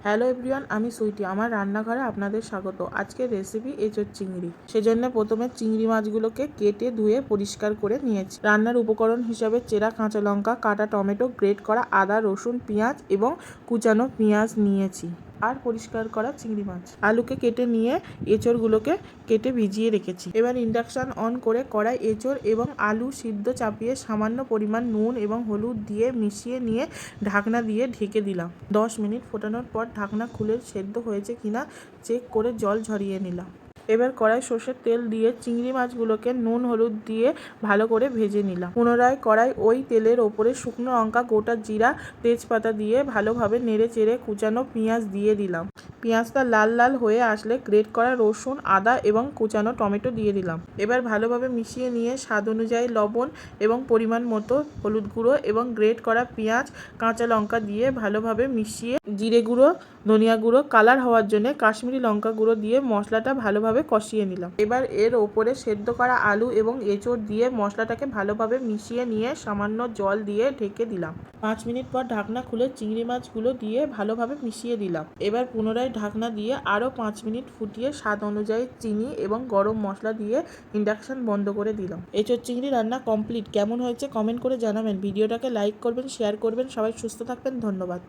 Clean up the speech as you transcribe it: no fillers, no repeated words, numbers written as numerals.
Hello everyone, আমি সুইটি। আমার রান্নাঘরে আপনাদের স্বাগত। আজকের রেসিপি এঁচোড় চিংড়ি। সেজন্য প্রথমে চিংড়ি মাছগুলোকে কেটে ধুয়ে পরিষ্কার করে নিয়েছি। রান্নার উপকরণ হিসাবে চেরা কাঁচা লঙ্কা, কাটা টমেটো, গ্রেট করা আদা, রসুন, পেঁয়াজ এবং কুচানো পেঁয়াজ নিয়েছি, আর পরিষ্কার করা চিংড়ি মাছ। আলুকে কেটে নিয়ে এঁচোড়গুলোকে কেটে ভিজিয়ে রেখেছি। এবার ইন্ডাকশন অন করে কড়াই এঁচোড় এবং আলু সিদ্ধ চাপিয়ে সামান্য পরিমাণ নুন এবং হলুদ দিয়ে মিশিয়ে নিয়ে ঢাকনা দিয়ে ঢেকে দিলাম। 10 মিনিট ফোটানোর পর ঢাকনা খুলে সেদ্ধ হয়েছে কিনা চেক করে জল ঝরিয়ে নিলাম। এবার কড়াই সর্ষের তেল দিয়ে চিংড়ি মাছগুলোকে নুন হলুদ দিয়ে ভালো করে ভেজে নিলাম। পুনরায় কড়াই ওই তেলের ওপরে শুকনো লঙ্কা, গোটা জিরা, তেজপাতা দিয়ে ভালোভাবে নেড়ে চেড়ে কুচানো পেঁয়াজ দিয়ে দিলাম। পেঁয়াজটা লাল লাল হয়ে আসলে গ্রেট করা রসুন, আদা এবং কুচানো টমেটো দিয়ে দিলাম। এবার ভালোভাবে মিশিয়ে নিয়ে স্বাদ অনুযায়ী লবণ এবং পরিমাণ মতো হলুদ গুঁড়ো এবং গ্রেট করা পেঁয়াজ, কাঁচা লঙ্কা দিয়ে ভালোভাবে মিশিয়ে জিরে গুঁড়ো, ধনিয়া গুঁড়ো, কালার হওয়ার জন্য কাশ্মীরি লঙ্কা গুঁড়ো দিয়ে মশলাটা ভালোভাবে কষিয়ে নিলাম। এবার এর ওপরে সেদ্ধ করা আলু এবং এঁচোড় দিয়ে মশলাটাকে ভালোভাবে মিশিয়ে নিয়ে সামান্য জল দিয়ে ঢেকে দিলাম। 5 মিনিট পর ঢাকনা খুলে চিংড়ি মাছগুলো দিয়ে ভালোভাবে মিশিয়ে দিলাম। এবার পুনরায় ঢাকনা দিয়ে আরও 5 মিনিট ফুটিয়ে স্বাদ অনুযায়ী চিনি এবং গরম মশলা দিয়ে ইন্ডাকশন বন্ধ করে দিলাম। এঁচোড় চিংড়ি রান্না কমপ্লিট। কেমন হয়েছে কমেন্ট করে জানাবেন। ভিডিওটাকে লাইক করবেন, শেয়ার করবেন। সবাই সুস্থ থাকবেন। ধন্যবাদ।